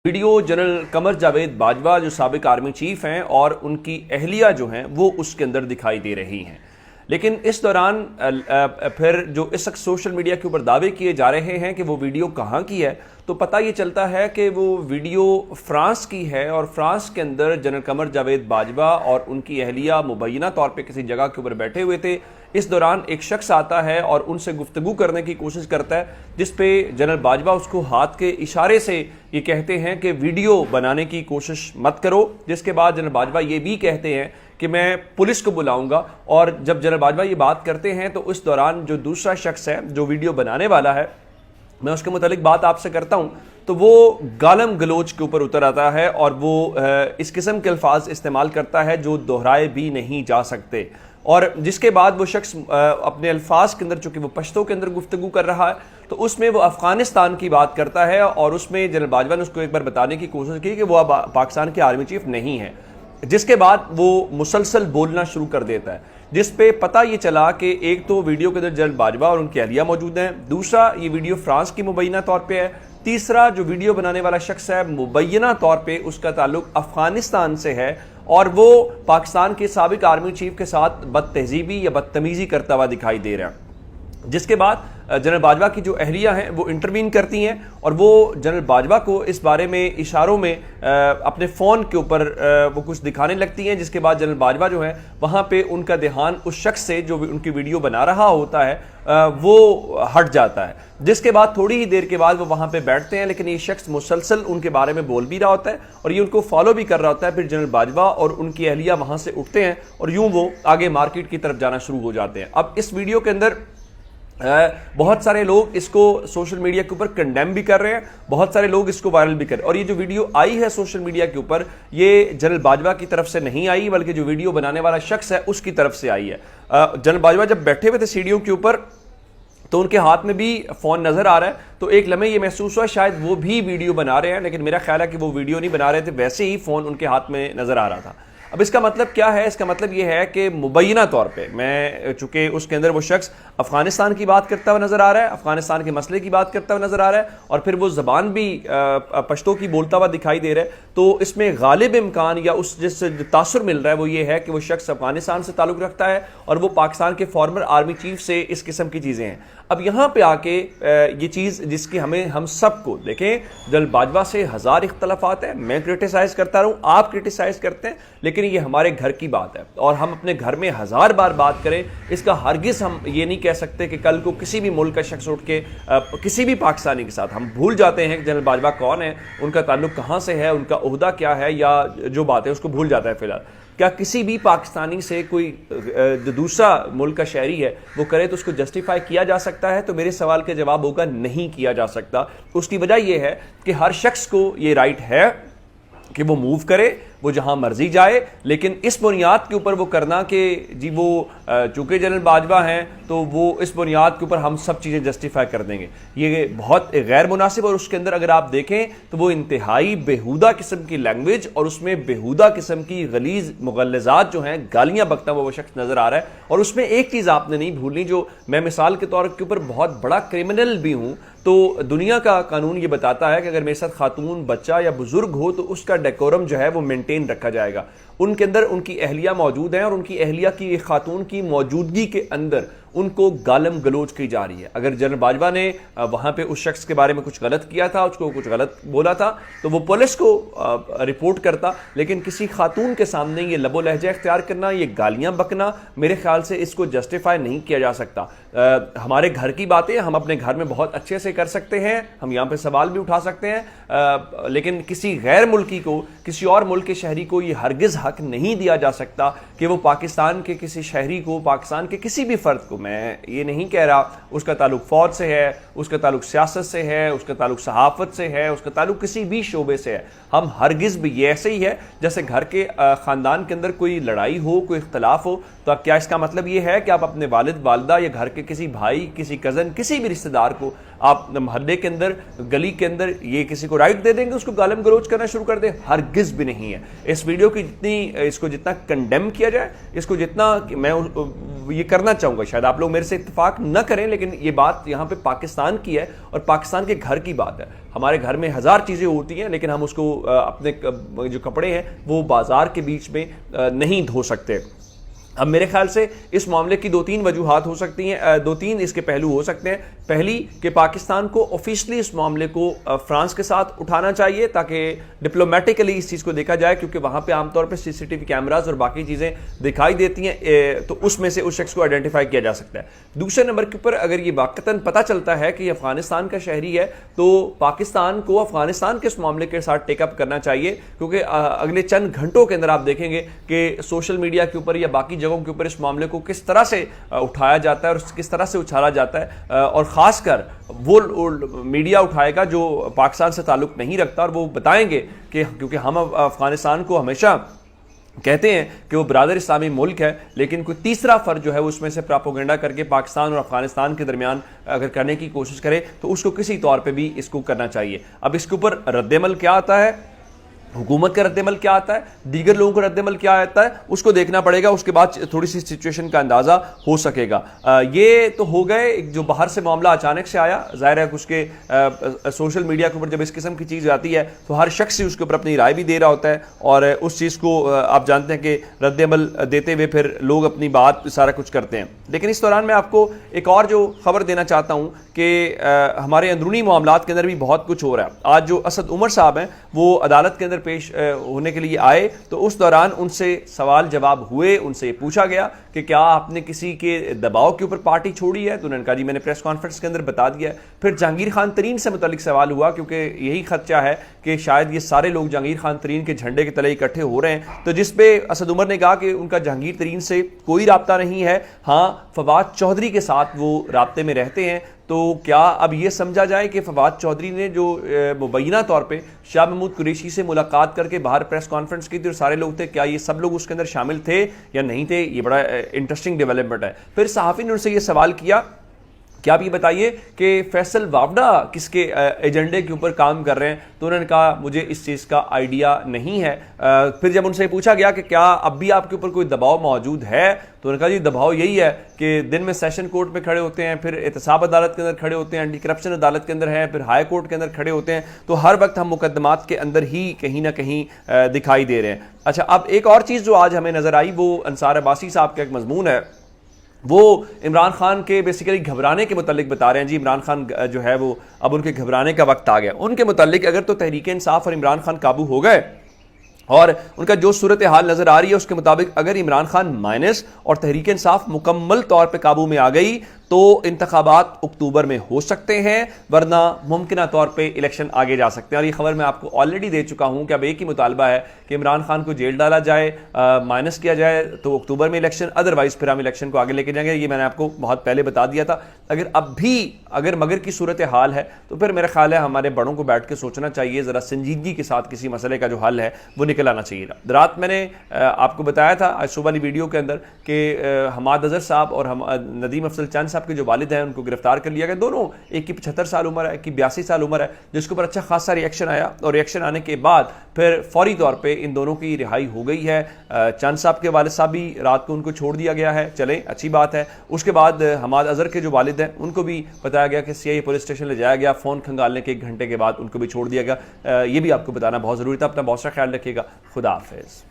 Video general Qamar Javed Bajwa جو سابق army chief ہیں اور ان کی اہلیہ جو ہیں وہ اس کے اندر دکھائی دے رہی ہیں، لیکن اس دوران پھر جو اس وقت سوشل میڈیا کے اوپر دعوے کیے جا رہے ہیں کہ وہ ویڈیو کہاں کی ہے، تو پتہ یہ چلتا ہے کہ وہ ویڈیو فرانس کی ہے اور فرانس کے اندر جنرل قمر جاوید باجوہ اور ان کی اہلیہ مبینہ طور پہ کسی جگہ کے اوپر بیٹھے ہوئے تھے۔ اس دوران ایک شخص آتا ہے اور ان سے گفتگو کرنے کی کوشش کرتا ہے، جس پہ جنرل باجوہ اس کو ہاتھ کے اشارے سے یہ کہتے ہیں کہ ویڈیو بنانے کی کوشش مت کرو، جس کے بعد جنرل باجوہ یہ بھی کہتے ہیں کہ میں پولیس کو بلاؤں گا۔ اور جب جنرل باجوہ یہ بات کرتے ہیں تو اس دوران جو دوسرا شخص ہے جو ویڈیو بنانے والا ہے، میں اس کے متعلق بات آپ سے کرتا ہوں، تو وہ گالم گلوچ کے اوپر اتر آتا ہے اور وہ اس قسم کے الفاظ استعمال کرتا ہے جو دہرائے بھی نہیں جا سکتے، اور جس کے بعد وہ شخص اپنے الفاظ کے اندر، چونکہ وہ پشتو کے اندر گفتگو کر رہا ہے، تو اس میں وہ افغانستان کی بات کرتا ہے اور اس میں جنرل باجوہ نے اس کو ایک بار بتانے کی کوشش کی کہ وہ اب پاکستان کے آرمی چیف نہیں ہے، جس کے بعد وہ مسلسل بولنا شروع کر دیتا ہے، جس پہ پتہ یہ چلا کہ ایک تو ویڈیو کے اندر جنرل باجوہ اور ان کی اہلیہ موجود ہیں، دوسرا یہ ویڈیو فرانس کی مبینہ طور پہ ہے، تیسرا جو ویڈیو بنانے والا شخص ہے مبینہ طور پہ اس کا تعلق افغانستان سے ہے اور وہ پاکستان کے سابق آرمی چیف کے ساتھ بد تہذیبی یا بدتمیزی کرتا ہوا دکھائی دے رہا ہے۔ جس کے بعد جنرل باجوہ کی جو اہلیہ ہیں وہ انٹروین کرتی ہیں اور وہ جنرل باجوہ کو اس بارے میں اشاروں میں اپنے فون کے اوپر وہ کچھ دکھانے لگتی ہیں، جس کے بعد جنرل باجوہ جو ہے وہاں پہ ان کا دھیان اس شخص سے جو ان کی ویڈیو بنا رہا ہوتا ہے وہ ہٹ جاتا ہے، جس کے بعد تھوڑی ہی دیر کے بعد وہ وہاں پہ بیٹھتے ہیں، لیکن یہ شخص مسلسل ان کے بارے میں بول بھی رہا ہوتا ہے اور یہ ان کو فالو بھی کر رہا ہوتا ہے۔ پھر جنرل باجوہ اور ان کی اہلیہ وہاں سے اٹھتے ہیں اور یوں وہ آگے مارکیٹ کی طرف جانا شروع ہو جاتے ہیں۔ اب اس ویڈیو کے اندر بہت سارے لوگ اس کو سوشل میڈیا کے اوپر کنڈیم بھی کر رہے ہیں، بہت سارے لوگ اس کو وائرل بھی کر رہے ہیں، اور یہ جو ویڈیو آئی ہے سوشل میڈیا کے اوپر یہ جنرل باجوہ کی طرف سے نہیں آئی، بلکہ جو ویڈیو بنانے والا شخص ہے اس کی طرف سے آئی ہے۔ جنرل باجوہ جب بیٹھے ہوئے تھے سیڑھیوں کے اوپر تو ان کے ہاتھ میں بھی فون نظر آ رہا ہے، تو ایک لمحے یہ محسوس ہوا شاید وہ بھی ویڈیو بنا رہے ہیں، لیکن میرا خیال ہے کہ وہ ویڈیو نہیں بنا رہے تھے، ویسے ہی فون ان کے ہاتھ میں نظر آ رہا تھا۔ اب اس کا مطلب کیا ہے؟ اس کا مطلب یہ ہے کہ مبینہ طور پہ چونکہ اس کے اندر وہ شخص افغانستان کی بات کرتا ہوا نظر آ رہا ہے، افغانستان کے مسئلے کی بات کرتا ہوا نظر آ رہا ہے، اور پھر وہ زبان بھی پشتو کی بولتا ہوا دکھائی دے رہا ہے، تو اس میں غالب امکان یا اس جس سے تاثر مل رہا ہے وہ یہ ہے کہ وہ شخص افغانستان سے تعلق رکھتا ہے اور وہ پاکستان کے فارمر آرمی چیف سے اس قسم کی چیزیں ہیں۔ اب یہاں پہ آ کے یہ چیز جس کی ہم سب کو دیکھیں، جنرل باجوہ سے ہزار اختلافات ہیں، میں کرٹیسائز کرتا رہوں، آپ کرٹیسائز کرتے ہیں، لیکن یہ ہمارے گھر کی بات ہے اور ہم اپنے گھر میں ہزار بار بات کریں، اس کا ہرگز ہم یہ نہیں کہہ سکتے کہ کل کو کسی بھی ملک کا شخص اٹھ کے کسی بھی پاکستانی کے ساتھ، ہم بھول جاتے ہیں کہ جنرل باجوہ کون ہے، ان کا تعلق کہاں سے ہے، ان کا عہدہ کیا ہے، یا جو بات ہے اس کو بھول جاتا ہے۔ فی الحال کیا کسی بھی پاکستانی سے کوئی دوسرا ملک کا شہری ہے وہ کرے تو اس کو جسٹیفائی کیا جا سکتا ہے؟ تو میرے سوال کا جواب ہوگا نہیں کیا جا سکتا۔ اس کی وجہ یہ ہے کہ ہر شخص کو یہ رائٹ ہے کہ وہ موو کرے، وہ جہاں مرضی جائے، لیکن اس بنیاد کے اوپر وہ کرنا کہ جی وہ چونکہ جنرل باجوہ ہیں تو وہ اس بنیاد کے اوپر ہم سب چیزیں جسٹیفائی کر دیں گے، یہ بہت غیر مناسب، اور اس کے اندر اگر آپ دیکھیں تو وہ انتہائی بیہودہ قسم کی لینگویج اور اس میں بیہودہ قسم کی غلیظ مغلظات جو ہیں، گالیاں بکتا وہ شخص نظر آ رہا ہے۔ اور اس میں ایک چیز آپ نے نہیں بھولنی، جو میں مثال کے طور کے اوپر بہت بڑا کرمنل بھی ہوں تو دنیا کا قانون یہ بتاتا ہے کہ اگر میرے ساتھ خاتون، بچہ یا بزرگ ہو تو اس کا ڈیکورم جو ہے وہ مینٹین رکھا جائے گا۔ ان کے اندر ان کی اہلیہ موجود ہیں اور ان کی اہلیہ کی خاتون کی موجودگی کے اندر ان کو گالم گلوچ کی جا رہی ہے۔ اگر جنرل باجوہ نے وہاں پہ اس شخص کے بارے میں کچھ غلط کیا تھا، اس کو کچھ غلط بولا تھا تو وہ پولیس کو رپورٹ کرتا، لیکن کسی خاتون کے سامنے یہ لب و لہجہ اختیار کرنا، یہ گالیاں بکنا، میرے خیال سے اس کو جسٹیفائی نہیں کیا جا سکتا۔ ہمارے گھر کی باتیں ہم اپنے گھر میں بہت اچھے سے کر سکتے ہیں، ہم یہاں پہ سوال بھی اٹھا سکتے ہیں، لیکن کسی غیر ملکی کو، کسی اور ملک کے شہری کو یہ ہرگز حق نہیں دیا جا سکتا کہ وہ پاکستان کے کسی شہری کو، پاکستان کے کسی بھی فرد کو، میں یہ نہیں کہہ رہا اس کا تعلق فوج سے ہے، اس کا تعلق سیاست سے ہے، اس کا تعلق صحافت سے ہے، اس کا تعلق کسی بھی شعبے سے ہے، ہم ہرگز بھی یہ ایسے ہی ہے جیسے گھر کے خاندان کے اندر کوئی لڑائی ہو، کوئی اختلاف ہو، تو کیا اس کا مطلب یہ ہے کہ آپ اپنے والد، والدہ یا گھر کے کسی بھائی، کسی کزن، کسی بھی رشتہ دار کو آپ محلے کے اندر, گلی کے اندر یہ کسی کو رائٹ دے دیں گے اس کو گالم گلوچ کرنا شروع کر دیں؟ ہرگز بھی نہیں ہے. اس ویڈیو کی اس کو جتنا کنڈیم کیا جائے, اس کو جتنا میں یہ کرنا چاہوں گا, شاید آپ لوگ میرے سے اتفاق نہ کریں, لیکن یہ بات یہاں پہ پاکستان کی ہے اور پاکستان کے گھر کی بات ہے. ہمارے گھر میں ہزار چیزیں ہوتی ہیں لیکن ہم اس کو اپنے جو کپڑے ہیں وہ بازار کے بیچ میں نہیں دھو سکتے. اب میرے خیال سے اس معاملے کی 2-3 وجوہات ہو سکتی ہیں, 2-3 اس کے پہلو ہو سکتے ہیں. پہلی کہ پاکستان کو آفیشلی اس معاملے کو فرانس کے ساتھ اٹھانا چاہیے تاکہ ڈپلومیٹکلی اس چیز کو دیکھا جائے, کیونکہ وہاں پہ عام طور پہ سی سی ٹی وی کیمراز اور باقی چیزیں دکھائی دیتی ہیں, تو اس میں سے اس شخص کو آئیڈینٹیفائی کیا جا سکتا ہے. دوسرے نمبر کے اوپر اگر یہ واقعتاً پتہ چلتا ہے کہ یہ افغانستان کا شہری ہے تو پاکستان کو افغانستان کے اس معاملے کے ساتھ ٹیک اپ کرنا چاہیے, کیونکہ اگلے چند گھنٹوں کے اندر آپ دیکھیں گے کہ سوشل میڈیا کے اوپر یا باقی جگہوں کے اوپر اس معاملے کو کس طرح سے اٹھایا جاتا ہے اور کس طرح سے اچھالا جاتا ہے, اور خاص کر وہ میڈیا اٹھائے گا جو پاکستان سے تعلق نہیں رکھتا, اور وہ بتائیں گے کہ کیونکہ ہم افغانستان کو ہمیشہ کہتے ہیں کہ وہ برادر اسلامی ملک ہے, لیکن کوئی تیسرا فرد جو ہے اس میں سے پراپوگنڈا کر کے پاکستان اور افغانستان کے درمیان اگر کرنے کی کوشش کرے تو اس کو کسی طور پہ بھی اس کو کرنا چاہیے. اب اس کے اوپر رد عمل کیا آتا ہے, حکومت کا رد عمل کیا آتا ہے, دیگر لوگوں کا رد عمل کیا آتا ہے, اس کو دیکھنا پڑے گا, اس کے بعد تھوڑی سی سچویشن کا اندازہ ہو سکے گا. یہ تو ہو گئے جو باہر سے معاملہ اچانک سے آیا, ظاہر ہے کچھ کے سوشل میڈیا کے اوپر جب اس قسم کی چیز آتی ہے تو ہر شخص ہی اس کے اوپر اپنی رائے بھی دے رہا ہوتا ہے, اور اس چیز کو آپ جانتے ہیں کہ رد عمل دیتے ہوئے پھر لوگ اپنی بات سارا کچھ کرتے ہیں. لیکن اس دوران میں آپ کو ایک اور جو خبر دینا چاہتا ہوں کہ ہمارے اندرونی معاملات کے اندر بھی بہت کچھ ہو رہا ہے. آج جو اسد عمر صاحب ہیں وہ عدالت کے اندر پیش ہونے کے لیے آئے تو اس دوران ان سے سوال جواب ہوئے, ان سے پوچھا گیا کہ کیا آپ نے کسی کے دباؤ کے اوپر پارٹی چھوڑی ہے, تو انہوں نے کہا جی میں نے پریس کانفرنس کے اندر بتا دیا ہے. پھر جہانگیر خان ترین سے متعلق سوال ہوا, کیونکہ یہی خدشہ ہے کہ شاید یہ سارے لوگ جہانگیر خان ترین کے جھنڈے کے تلے اکٹھے ہو رہے ہیں, تو جس پہ اسد عمر نے کہا کہ ان کا جہانگیر ترین سے کوئی رابطہ نہیں ہے, ہاں فواد چودھری کے ساتھ وہ رابطے میں رہتے ہیں. تو کیا اب یہ سمجھا جائے کہ فواد چودھری نے جو مبینہ طور پہ شاہ محمود قریشی سے ملاقات کر کے باہر پریس کانفرنس کی تھی اور سارے لوگ تھے, کیا یہ سب لوگ اس کے اندر شامل تھے یا نہیں تھے؟ یہ بڑا انٹرسٹنگ ڈیولپمنٹ ہے. پھر صحافی نے ان سے یہ سوال کیا کہ آپ یہ بتائیے کہ فیصل وابڈا کس کے ایجنڈے کے اوپر کام کر رہے ہیں, تو انہوں نے کہا مجھے اس چیز کا آئیڈیا نہیں ہے. پھر جب ان سے پوچھا گیا کہ کیا اب بھی آپ کے اوپر کوئی دباؤ موجود ہے, تو انہوں نے کہا جی دباؤ یہی ہے کہ دن میں سیشن کورٹ میں کھڑے ہوتے ہیں, پھر احتساب عدالت کے اندر کھڑے ہوتے ہیں, اینٹی کرپشن عدالت کے اندر ہیں, پھر ہائی کورٹ کے اندر کھڑے ہوتے ہیں, تو ہر وقت ہم مقدمات کے اندر ہی کہیں نہ کہیں دکھائی دے رہے ہیں. اچھا, اب ایک اور چیز جو آج ہمیں نظر آئی وہ انصار عباسی صاحب کا ایک مضمون ہے, وہ عمران خان کے بیسیکلی گھبرانے کے متعلق بتا رہے ہیں. جی عمران خان جو ہے وہ اب ان کے گھبرانے کا وقت آ گیا. ان کے متعلق اگر تو تحریک انصاف اور عمران خان قابو ہو گئے اور ان کا جو صورتحال نظر آ رہی ہے اس کے مطابق اگر عمران خان مائنس اور تحریک انصاف مکمل طور پہ قابو میں آ گئی تو انتخابات اکتوبر میں ہو سکتے ہیں, ورنہ ممکنہ طور پہ الیکشن آگے جا سکتے ہیں. اور یہ خبر میں آپ کو آلریڈی دے چکا ہوں کہ اب ایک ہی مطالبہ ہے کہ عمران خان کو جیل ڈالا جائے, مائنس کیا جائے تو اکتوبر میں الیکشن, ادروائز پھر ہم الیکشن کو آگے لے کے جائیں گے. یہ میں نے آپ کو بہت پہلے بتا دیا تھا. اگر اب بھی اگر مگر کی صورتحال ہے تو پھر میرا خیال ہے ہمارے بڑوں کو بیٹھ کے سوچنا چاہیے, ذرا سنجیدگی کے ساتھ کسی مسئلے کا جو حل ہے وہ نکل آنا چاہیے. رات میں نے آپ کو بتایا تھا آج صبح والی ویڈیو کے اندر کہ حماد اظہر صاحب اور ندیم افضل چند صاحب کے جو والد ہیں ان کو گرفتار کر لیا گیا. دونوں, ایک کی 75 سال عمر ہے, ایک کی 82 سال عمر ہے, جس کے اوپر اچھا خاصا ریئیکشن آیا, اور ریئیکشن آنے کے بعد پھر فوری طور پہ ان دونوں کی رہائی ہو گئی ہے. چند صاحب کے والد صاحب بھی رات کو ان کو چھوڑ دیا گیا ہے, چلیں اچھی بات ہے. اس کے بعد حماد اظہر کے جو والد ہیں ان کو بھی بتایا گیا کہ CI پولیس اسٹیشن لے جایا گیا, فون کھنگالنے کے 1 گھنٹے کے بعد ان کو بھی چھوڑ دیا گیا. یہ بھی آپ کو بتانا بہت ضروری تھا. اپنا بہت سا خیال رکھیے گا. خدا حافظ.